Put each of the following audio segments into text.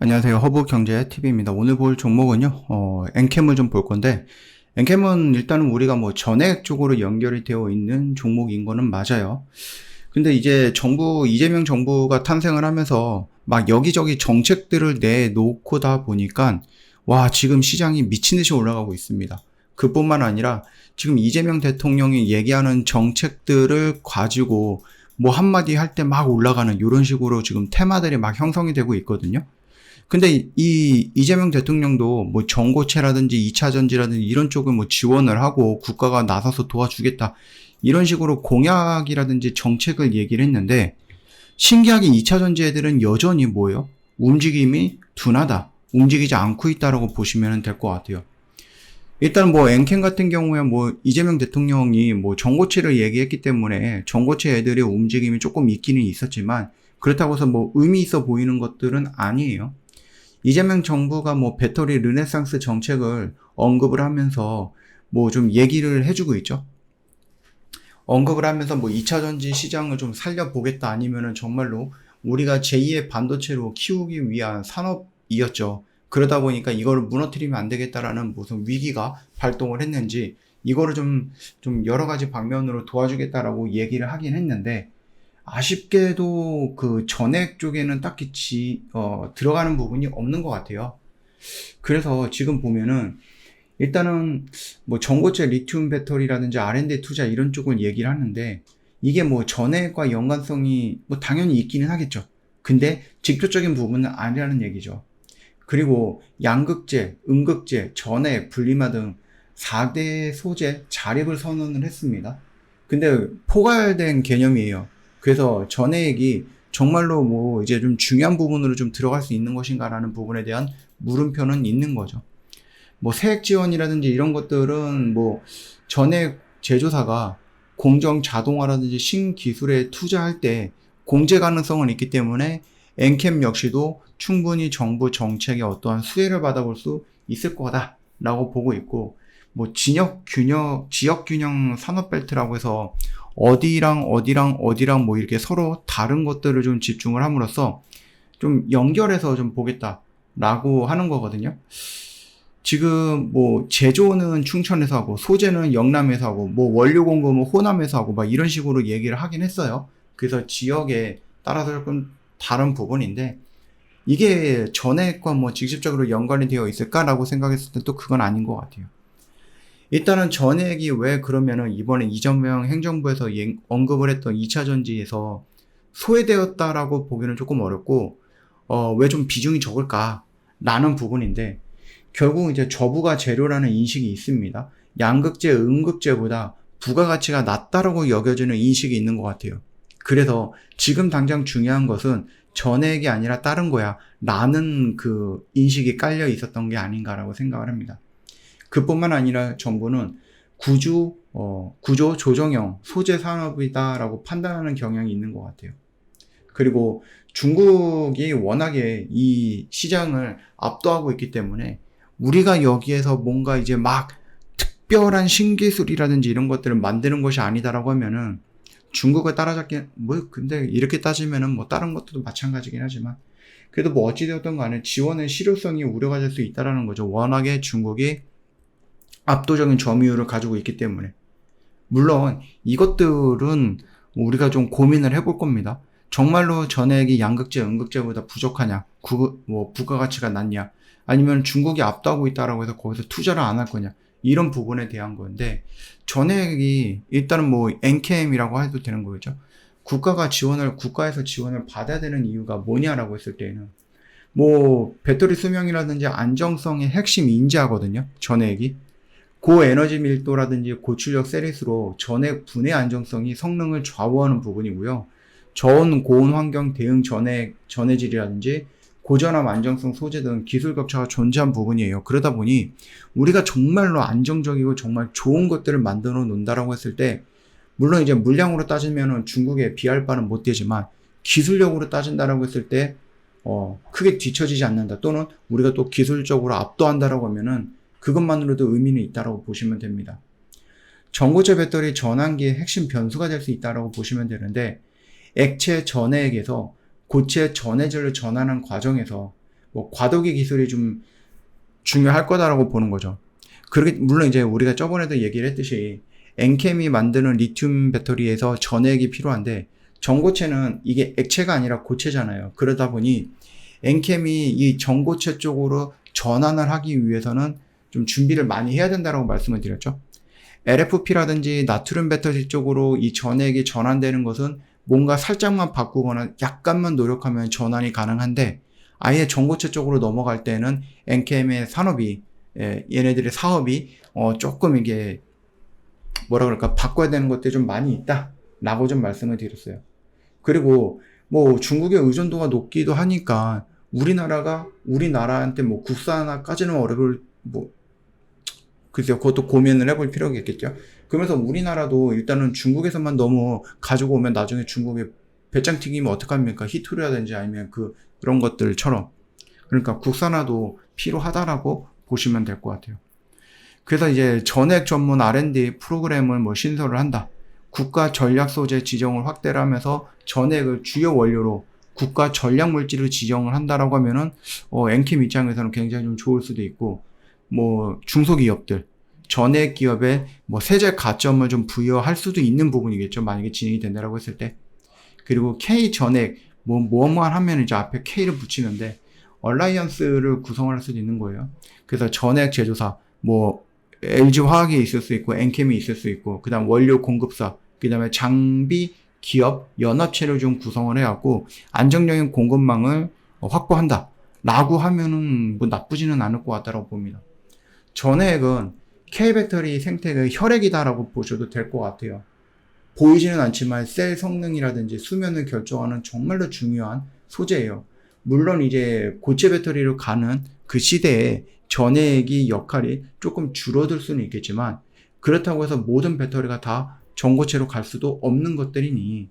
안녕하세요. 허브경제TV입니다. 오늘 볼 종목은요, 엔캠을 좀 볼 건데, 엔캠은 일단은 우리가 뭐 전액 쪽으로 연결이 되어 있는 종목인 거는 맞아요. 근데 이제 이재명 정부가 탄생을 하면서 막 여기저기 정책들을 내놓고다 보니까, 와, 지금 시장이 미친 듯이 올라가고 있습니다. 그뿐만 아니라 지금 이재명 대통령이 얘기하는 정책들을 가지고 뭐 한마디 할 때 막 올라가는 이런 식으로 지금 테마들이 막 형성이 되고 있거든요. 근데 이재명 대통령도 뭐 전고체라든지 2차 전지라든지 이런 쪽을 뭐 지원을 하고 국가가 나서서 도와주겠다. 이런 식으로 공약이라든지 정책을 얘기를 했는데 신기하게 2차 전지 애들은 여전히 뭐예요? 움직임이 둔하다. 움직이지 않고 있다라고 보시면 될 것 같아요. 일단 뭐 엔캠 같은 경우에 뭐 이재명 대통령이 뭐 전고체를 얘기했기 때문에 전고체 애들의 움직임이 조금 있기는 있었지만 그렇다고 해서 뭐 의미 있어 보이는 것들은 아니에요. 이재명 정부가 뭐 배터리 르네상스 정책을 언급을 하면서 뭐 좀 얘기를 해주고 있죠. 언급을 하면서 뭐 2차 전지 시장을 좀 살려보겠다 아니면은 정말로 우리가 제2의 반도체로 키우기 위한 산업이었죠. 그러다 보니까 이거를 무너뜨리면 안 되겠다라는 무슨 위기가 발동을 했는지 이거를 좀 여러 가지 방면으로 도와주겠다라고 얘기를 하긴 했는데 아쉽게도 그 전액 쪽에는 딱히 들어가는 부분이 없는 것 같아요. 그래서 지금 보면은 일단은 뭐 전고체 리튬 배터리라든지 R&D 투자 이런 쪽을 얘기를 하는데 이게 뭐 전액과 연관성이 뭐 당연히 있기는 하겠죠. 근데 직접적인 부분은 아니라는 얘기죠. 그리고 양극재, 음극재, 전액, 분리마 등 4대 소재 자립을 선언을 했습니다. 근데 포괄된 개념이에요. 그래서 전액이 정말로 뭐 이제 좀 중요한 부분으로 좀 들어갈 수 있는 것인가라는 부분에 대한 물음표는 있는 거죠. 뭐 세액 지원이라든지 이런 것들은 뭐 전액 제조사가 공정 자동화라든지 신기술에 투자할 때 공제 가능성은 있기 때문에 엔캠 역시도 충분히 정부 정책의 어떠한 수혜를 받아볼 수 있을 거다라고 보고 있고 뭐 지역 균형 산업벨트라고 해서 어디랑 뭐 이렇게 서로 다른 것들을 좀 집중을 함으로써 좀 연결해서 좀 보겠다라고 하는 거거든요. 지금 뭐 제조는 충청에서 하고 소재는 영남에서 하고 뭐 원료 공급은 호남에서 하고 막 이런 식으로 얘기를 하긴 했어요. 그래서 지역에 따라서 조금 다른 부분인데 이게 전액과 뭐 직접적으로 연관이 되어 있을까라고 생각했을 때 또 그건 아닌 것 같아요. 일단은 전액이 왜 그러면은 이번에 이재명 행정부에서 언급을 했던 2차 전지에서 소외되었다라고 보기는 조금 어렵고 왜 좀 비중이 적을까라는 부분인데 결국 이제 저부가 재료라는 인식이 있습니다. 양극재, 음극재보다 부가가치가 낮다라고 여겨지는 인식이 있는 것 같아요. 그래서 지금 당장 중요한 것은 전액이 아니라 다른 거야 라는 그 인식이 깔려 있었던 게 아닌가라고 생각을 합니다. 그뿐만 아니라 정부는 구조 조정형 소재 산업이다라고 판단하는 경향이 있는 것 같아요. 그리고 중국이 워낙에 이 시장을 압도하고 있기 때문에 우리가 여기에서 뭔가 이제 막 특별한 신기술이라든지 이런 것들을 만드는 것이 아니다라고 하면은 중국을 따라잡기 뭐 근데 이렇게 따지면은 뭐 다른 것도 마찬가지긴 하지만 그래도 뭐 어찌되었던 간에 지원의 실효성이 우려가 될 수 있다라는 거죠. 워낙에 중국이 압도적인 점유율을 가지고 있기 때문에. 물론 이것들은 우리가 좀 고민을 해볼 겁니다. 정말로 전액이 양극재, 음극재보다 부족하냐? 뭐 부가가치가 낮냐? 아니면 중국이 압도하고 있다라고 해서 거기서 투자를 안 할 거냐? 이런 부분에 대한 건데 전액이 일단은 뭐 엔캠이라고 해도 되는 거겠죠. 국가에서 지원을 받아야 되는 이유가 뭐냐라고 했을 때는 뭐 배터리 수명이라든지 안정성의 핵심 인재하거든요. 전액이. 고에너지 밀도라든지 고출력 세리스로 전액 분해 안정성이 성능을 좌우하는 부분이고요. 저온 고온 환경 대응 전해질이라든지 고전압 안정성 소재 등 기술 격차가 존재한 부분이에요. 그러다 보니 우리가 정말로 안정적이고 정말 좋은 것들을 만들어 놓는다라고 했을 때 물론 이제 물량으로 따지면은 중국에 비할 바는 못 되지만 기술력으로 따진다라고 했을 때 크게 뒤처지지 않는다. 또는 우리가 또 기술적으로 압도한다라고 하면은 그것만으로도 의미는 있다라고 보시면 됩니다. 전고체 배터리 전환기의 핵심 변수가 될 수 있다라고 보시면 되는데 액체 전해액에서 고체 전해질로 전환하는 과정에서 뭐 과도기 기술이 좀 중요할 거다라고 보는 거죠. 그렇게 물론 이제 우리가 저번에도 얘기를 했듯이 엔캠이 만드는 리튬 배터리에서 전액이 필요한데 전고체는 이게 액체가 아니라 고체잖아요. 그러다 보니 엔캠이 이 전고체 쪽으로 전환을 하기 위해서는 좀 준비를 많이 해야 된다라고 말씀을 드렸죠. LFP라든지 나트륨 배터리 쪽으로 이 전액이 전환되는 것은 뭔가 살짝만 바꾸거나 약간만 노력하면 전환이 가능한데 아예 전고체 쪽으로 넘어갈 때는 엔캠의 산업이 얘네들의 사업이 조금 이게 뭐라 그럴까 바꿔야 되는 것들이 좀 많이 있다 라고 좀 말씀을 드렸어요. 그리고 뭐 중국의 의존도가 높기도 하니까 우리나라한테 뭐 국산화까지는 어려울 글쎄요, 그것도 고민을 해볼 필요가 있겠죠. 그러면서 우리나라도 일단은 중국에서만 너무 가지고 오면 나중에 중국에 배짱 튀기면 어떡합니까? 히토리라든지 아니면 그런 것들처럼. 그러니까 국산화도 필요하다라고 보시면 될 것 같아요. 그래서 이제 전액 전문 R&D 프로그램을 뭐 신설을 한다. 국가 전략 소재 지정을 확대를 하면서 전액을 주요 원료로 국가 전략 물질을 지정을 한다라고 하면은 엔캠 입장에서는 굉장히 좀 좋을 수도 있고 뭐 중소기업들 전액 기업에 뭐 세제 가점을 좀 부여할 수도 있는 부분이겠죠. 만약에 진행이 된다라고 했을 때. 그리고 K 전액 뭐만 하면 이제 앞에 K를 붙이는데 얼라이언스를 구성을 할 수도 있는 거예요. 그래서 전액 제조사 뭐 LG 화학이 있을 수 있고 엔캠이 있을 수 있고 그다음 원료 공급사 그다음에 장비 기업 연합체를 좀 구성을 해갖고 안정적인 공급망을 확보한다 라고 하면은 뭐 나쁘지는 않을 것 같다고 봅니다. 전액은 K배터리 생태계의 혈액이다라고 보셔도 될 것 같아요. 보이지는 않지만 셀 성능이라든지 수명을 결정하는 정말로 중요한 소재예요. 물론 이제 고체 배터리로 가는 그 시대에 전액이 역할이 조금 줄어들 수는 있겠지만 그렇다고 해서 모든 배터리가 다 전고체로 갈 수도 없는 것들이니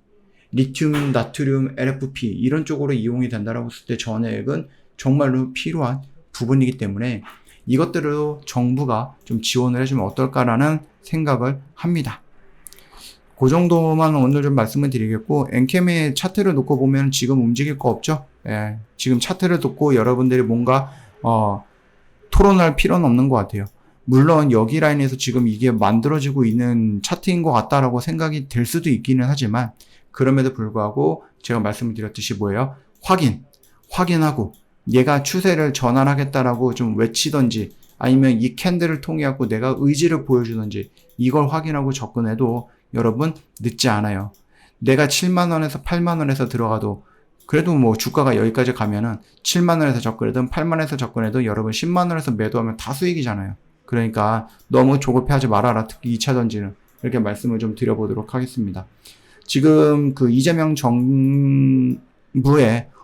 리튬, 나트륨, LFP 이런 쪽으로 이용이 된다라고 했을 때 전액은 정말로 필요한 부분이기 때문에 이것들을 정부가 좀 지원을 해주면 어떨까라는 생각을 합니다. 그 정도만 오늘 좀 말씀을 드리겠고 엔캠의 차트를 놓고 보면 지금 움직일 거 없죠? 예, 지금 차트를 놓고 여러분들이 뭔가 토론할 필요는 없는 것 같아요. 물론 여기 라인에서 지금 이게 만들어지고 있는 차트인 것 같다라고 생각이 될 수도 있기는 하지만 그럼에도 불구하고 제가 말씀을 드렸듯이 뭐예요? 확인하고 얘가 추세를 전환하겠다라고 좀 외치던지 아니면 이 캔들을 통해 갖고 내가 의지를 보여주던지 이걸 확인하고 접근해도 여러분 늦지 않아요. 내가 7만원에서 8만원에서 들어가도 그래도 뭐 주가가 여기까지 가면은 7만원에서 접근해든 8만원에서 접근해도 여러분 10만원에서 매도하면 다 수익이잖아요. 그러니까 너무 조급해하지 말아라. 특히 2차전지는. 이렇게 말씀을 좀 드려보도록 하겠습니다. 지금 그 이재명 정부의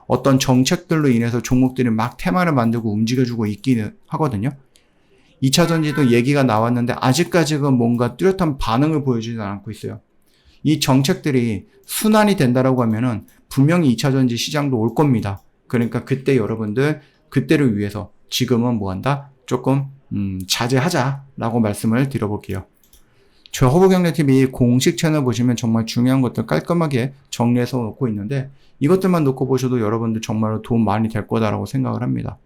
어떤 정책들로 인해서 종목들이 막 테마를 만들고 움직여주고 있기는 하거든요. 2차전지도 얘기가 나왔는데 아직까지는 뭔가 뚜렷한 반응을 보여주지 않고 있어요. 이 정책들이 순환이 된다라고 하면은 분명히 2차전지 시장도 올 겁니다. 그러니까 그때 여러분들 그때를 위해서 지금은 뭐한다? 조금 자제하자라고 말씀을 드려볼게요. 저 허브경제TV 공식 채널 보시면 정말 중요한 것들 깔끔하게 정리해서 놓고 있는데 이것들만 놓고 보셔도 여러분들 정말로 도움 많이 될 거다라고 생각을 합니다.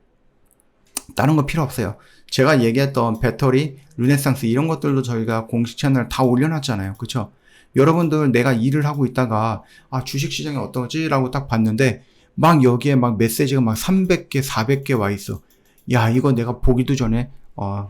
다른 거 필요 없어요. 제가 얘기했던 배터리, 르네상스 이런 것들도 저희가 공식 채널 다 올려놨잖아요. 그쵸? 여러분들 내가 일을 하고 있다가 주식시장이 어떠지? 라고 딱 봤는데 막 여기에 막 메시지가 막 300개, 400개 와 있어. 야, 이거 내가 보기도 전에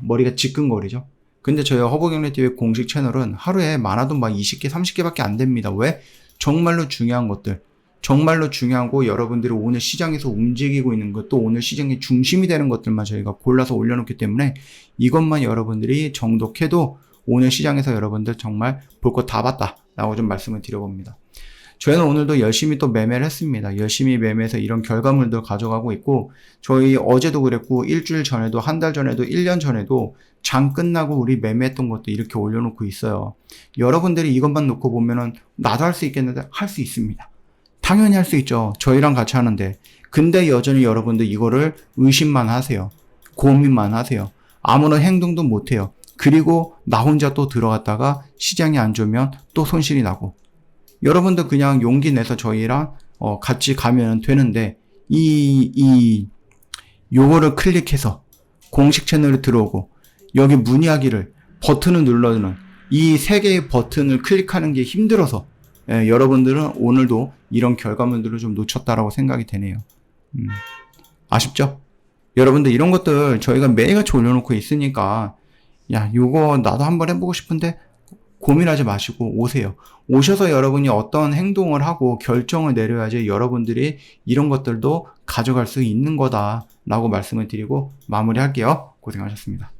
머리가 지끈거리죠. 근데 저희 허브경제TV 공식 채널은 하루에 많아도 막 20개, 30개밖에 안 됩니다. 왜? 정말로 중요한 것들. 정말로 중요하고 여러분들이 오늘 시장에서 움직이고 있는 것, 또 오늘 시장의 중심이 되는 것들만 저희가 골라서 올려놓기 때문에 이것만 여러분들이 정독해도 오늘 시장에서 여러분들 정말 볼 거 다 봤다 라고 좀 말씀을 드려봅니다. 저희는 오늘도 열심히 또 매매를 했습니다. 열심히 매매해서 이런 결과물들 가져가고 있고 저희 어제도 그랬고 일주일 전에도 한 달 전에도 1년 전에도 장 끝나고 우리 매매했던 것도 이렇게 올려놓고 있어요. 여러분들이 이것만 놓고 보면은 나도 할 수 있겠는데 할 수 있습니다. 당연히 할 수 있죠. 저희랑 같이 하는데. 근데 여전히 여러분들 이거를 의심만 하세요. 고민만 하세요. 아무런 행동도 못 해요. 그리고 나 혼자 또 들어갔다가 시장이 안 좋으면 또 손실이 나고. 여러분들 그냥 용기 내서 저희랑 같이 가면 되는데 이 요거를 클릭해서 공식 채널에 들어오고 여기 문의하기를 버튼을 눌러주는 이 세 개의 버튼을 클릭하는 게 힘들어서 여러분들은 오늘도 이런 결과물들을 좀 놓쳤다라고 생각이 되네요. 아쉽죠? 여러분들 이런 것들 저희가 매일같이 올려놓고 있으니까 야 요거 나도 한번 해보고 싶은데 고민하지 마시고 오세요. 오셔서 여러분이 어떤 행동을 하고 결정을 내려야지 여러분들이 이런 것들도 가져갈 수 있는 거다라고 말씀을 드리고 마무리할게요. 고생하셨습니다.